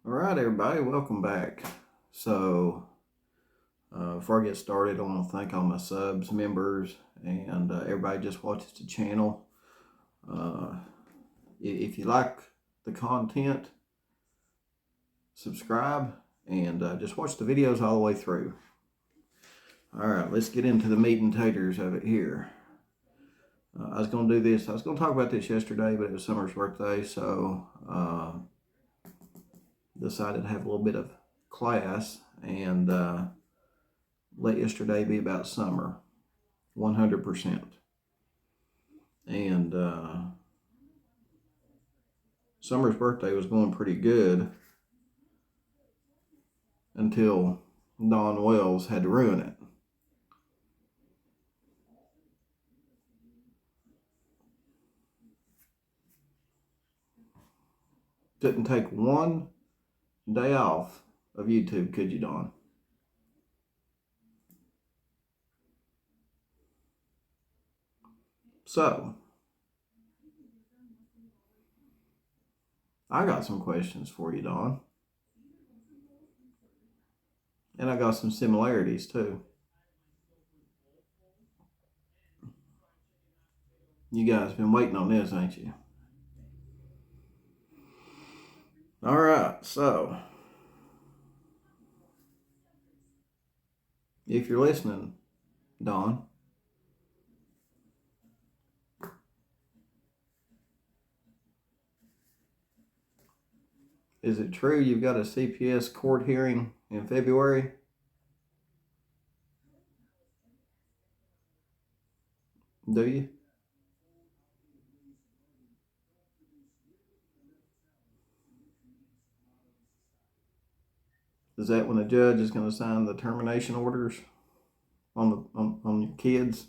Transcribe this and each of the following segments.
All right, everybody, welcome back. Before I get started, I want to thank all my subs, members, and everybody just watches the channel. If you like the content, subscribe and just watch the videos all the way through. All right, let's get into the meat and taters of it here. I was going to do this. I was going to talk about this yesterday, but it was Summer's birthday, so decided to have a little bit of class and let yesterday be about Summer, 100%. And Summer's birthday was going pretty good until Dawn Wells had to ruin it. Didn't take one day off of YouTube, could you, Dawn? So, I got some questions for you, Dawn. And I got some similarities, too. You guys been waiting on this, ain't you? All right, so if you're listening, Dawn, is it true you've got a CPS court hearing in February? Do you? Is that when the judge is going to sign the termination orders on your kids?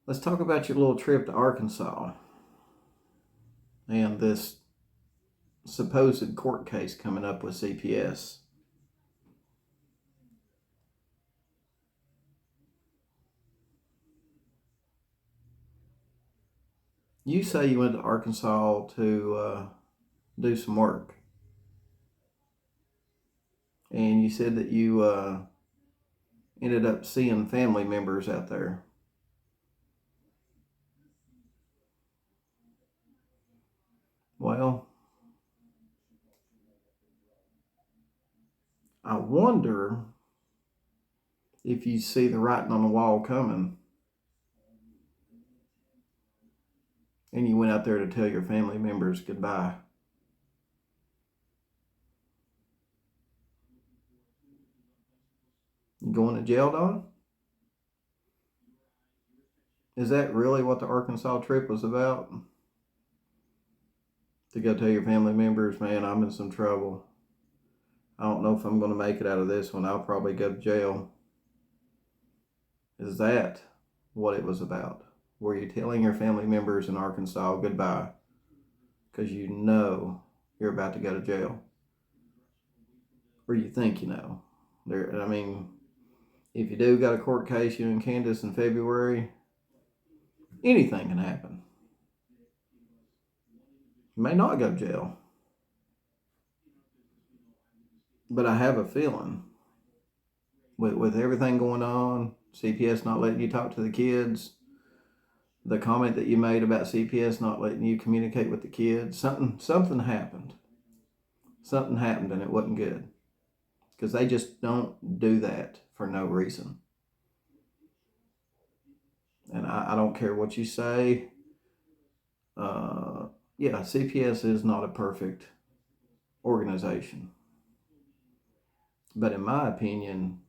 Let's talk about your little trip to Arkansas and this supposed court case coming up with CPS. You say you went to Arkansas to do some work, and you said that you ended up seeing family members out there. Well, I wonder if you see the writing on the wall coming and you went out there to tell your family members goodbye. You going to jail, Don? Is that really what the Arkansas trip was about? To go tell your family members, man, I'm in some trouble. I don't know if I'm going to make it out of this one. I'll probably go to jail. Is that what it was about? Were you telling your family members in Arkansas goodbye because you know you're about to go to jail? Or you think you know? If you do got a court case, you and Candace in February, anything can happen. You may not go to jail. But I have a feeling with everything going on, CPS not letting you talk to the kids, the comment that you made about CPS not letting you communicate with the kids, something happened. Something happened and it wasn't good. Because they just don't do that for no reason. And I don't care what you say. Yeah, CPS is not a perfect organization. But in my opinion,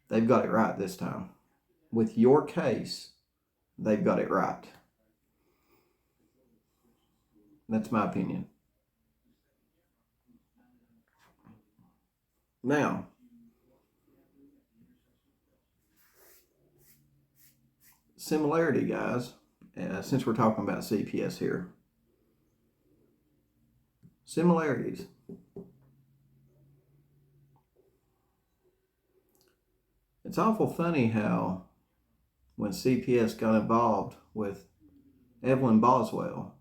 they've got it right this time. With your case, they've got it right. That's my opinion. Now, similarity, guys, since we're talking about CPS here. Similarities. It's awful funny how when CPS got involved with Evelyn Boswell,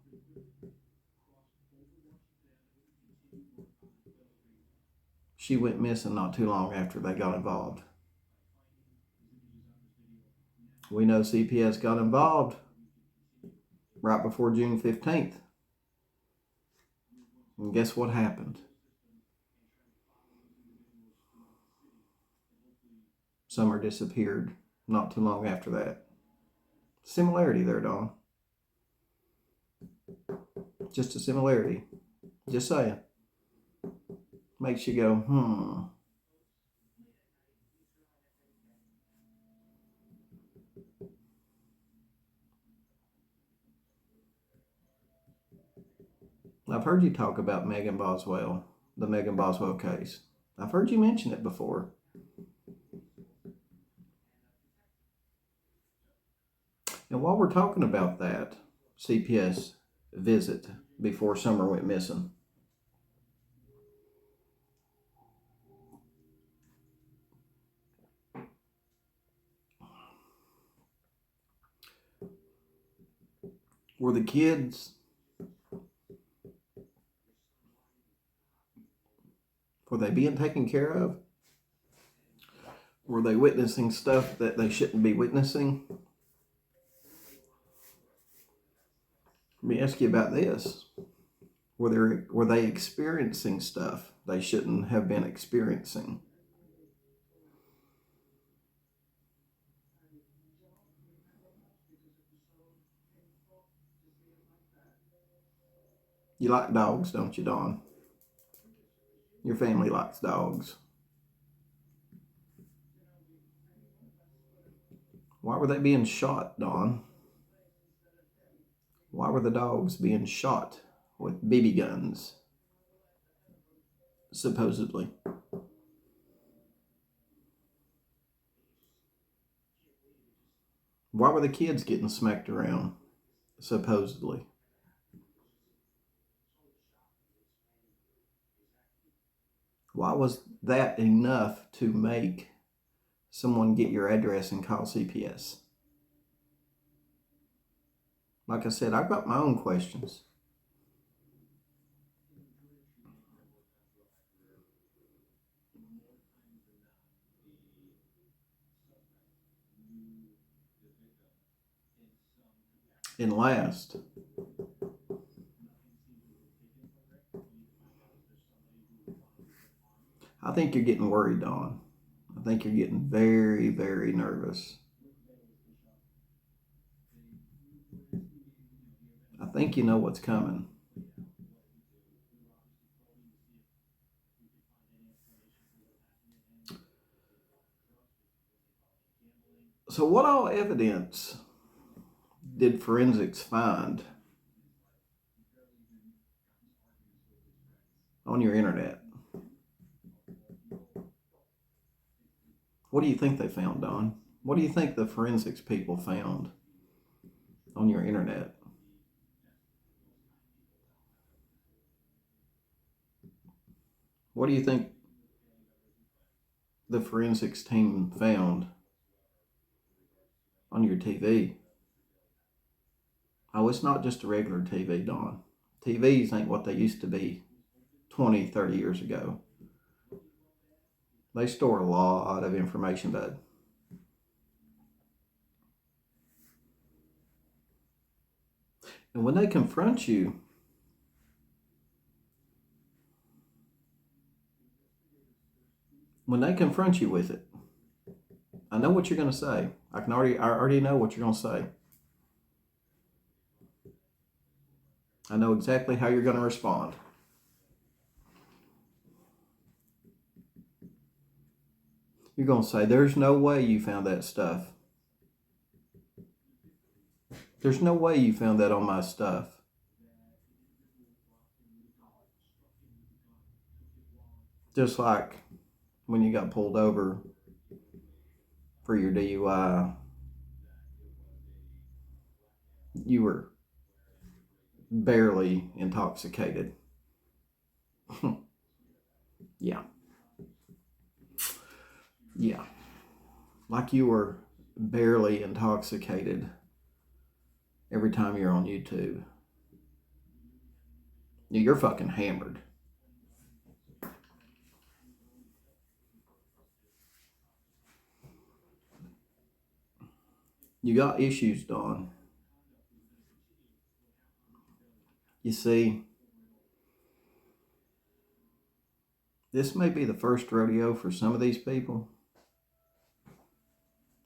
she went missing not too long after they got involved. We know CPS got involved right before June 15th. And guess what happened? Summer disappeared not too long after that. Similarity there, Dawn. Just a similarity. Just saying. Makes you go, I've heard you talk about Megan Boswell, the Megan Boswell case. I've heard you mention it before. And while we're talking about that CPS visit before Summer went missing, were the kids, were they being taken care of? Were they witnessing stuff that they shouldn't be witnessing? Let me ask you about this. Were they experiencing stuff they shouldn't have been experiencing? You like dogs, don't you, Dawn? Your family likes dogs. Why were they being shot, Dawn? Why were the dogs being shot with BB guns? Supposedly. Why were the kids getting smacked around? Supposedly. Why was that enough to make someone get your address and call CPS? Like I said, I've got my own questions. And last, I think you're getting worried, Dawn. I think you're getting very, very nervous. I think you know what's coming. So, what all evidence did forensics find on your internet? What do you think they found, Don? What do you think the forensics people found on your internet? What do you think the forensics team found on your TV? Oh, it's not just a regular TV, Don. TVs ain't what they used to be 20, 30 years ago. They store a lot of information, bud. And when they confront you, with it, I know what you're going to say. I already know what you're going to say. I know exactly how you're going to respond. You're going to say, there's no way you found that stuff. There's no way you found that on my stuff. Just like when you got pulled over for your DUI, you were barely intoxicated. Yeah. Yeah. like you were barely intoxicated every time you're on YouTube. You're fucking hammered. You got issues, Dawn. You see, this may be the first rodeo for some of these people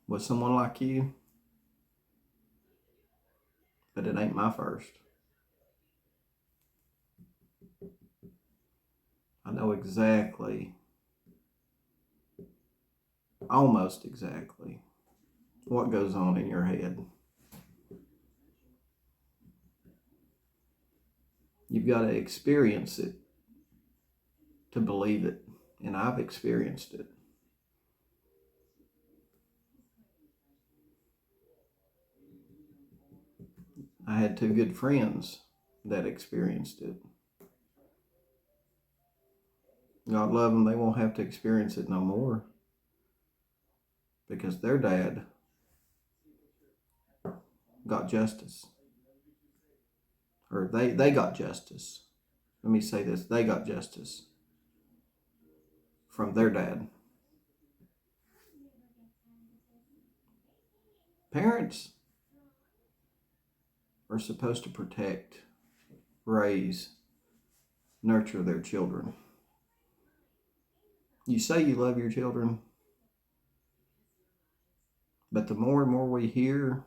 with someone like you, but it ain't my first. I know exactly, almost exactly, what goes on in your head. You've got to experience it to believe it, and I've experienced it. I had two good friends that experienced it. God love them, they won't have to experience it no more because their dad got justice. Or they got justice. Let me say this, they got justice from their dad. Parents are supposed to protect, raise, nurture their children. You say you love your children, but the more and more we hear,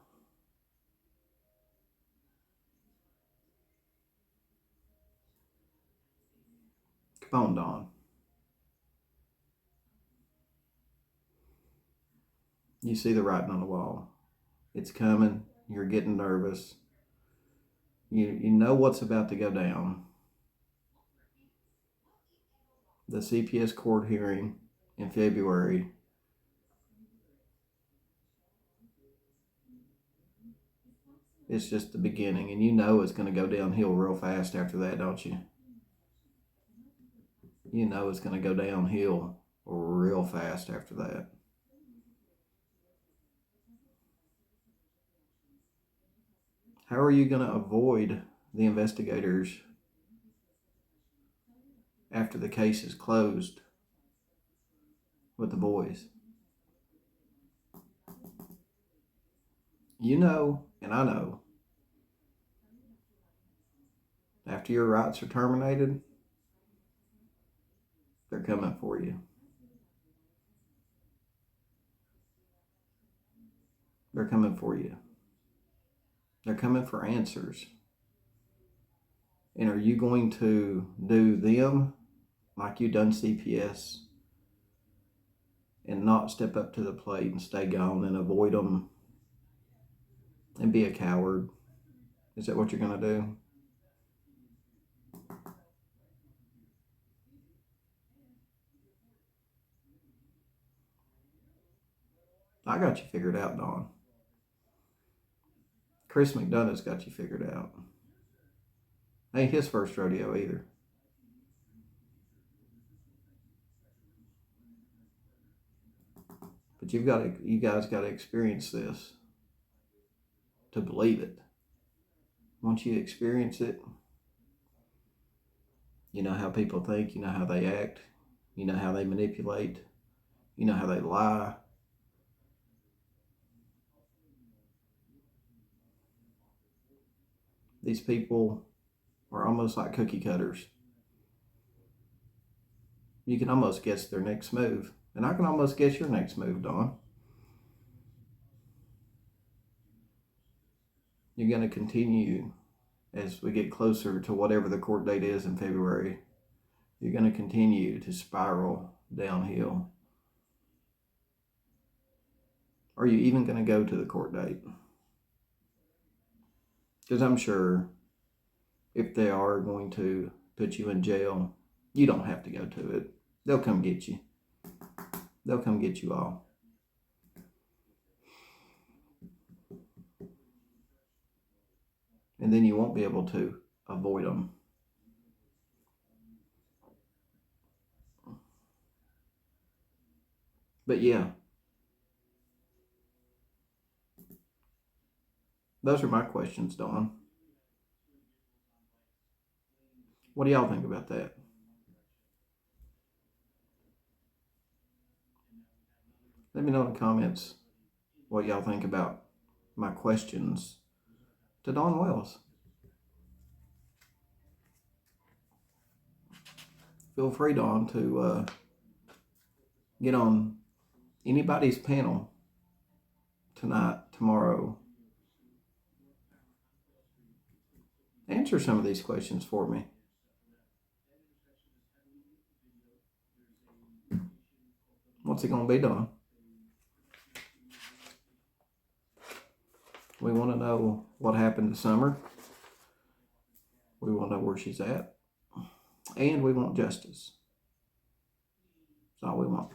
come on, Dawn. You see the writing on the wall. It's coming. You're getting nervous. You know what's about to go down. The CPS court hearing in February. It's just the beginning, and you know it's going to go downhill real fast after that, don't you? You know it's going to go downhill real fast after that. How are you going to avoid the investigators after the case is closed with the boys? You know, and I know, after your rights are terminated, they're coming for you. They're coming for you. They're coming for answers. And are you going to do them like you done CPS and not step up to the plate and stay gone and avoid them and be a coward? Is that what you're going to do? I got you figured out, Dawn. Chris McDonough's got you figured out. Ain't his first rodeo either. But you guys got to experience this to believe it. Once you experience it, you know how people think, you know how they act, you know how they manipulate, you know how they lie. These people are almost like cookie cutters. You can almost guess their next move. And I can almost guess your next move, Dawn. You're going to continue as we get closer to whatever the court date is in February. You're going to continue to spiral downhill. Are you even going to go to the court date? Because I'm sure if they are going to put you in jail, you don't have to go to it. They'll come get you. They'll come get you all. And then you won't be able to avoid them. But yeah, Those are my questions, Dawn. What do y'all think about that? Let me know in the comments what y'all think about my questions to Dawn Wells. Feel free, Dawn, to get on anybody's panel tonight, tomorrow. Answer some of these questions for me. What's it going to be, Dawn? We want to know what happened to Summer. We want to know where she's at. And we want justice. That's all we want.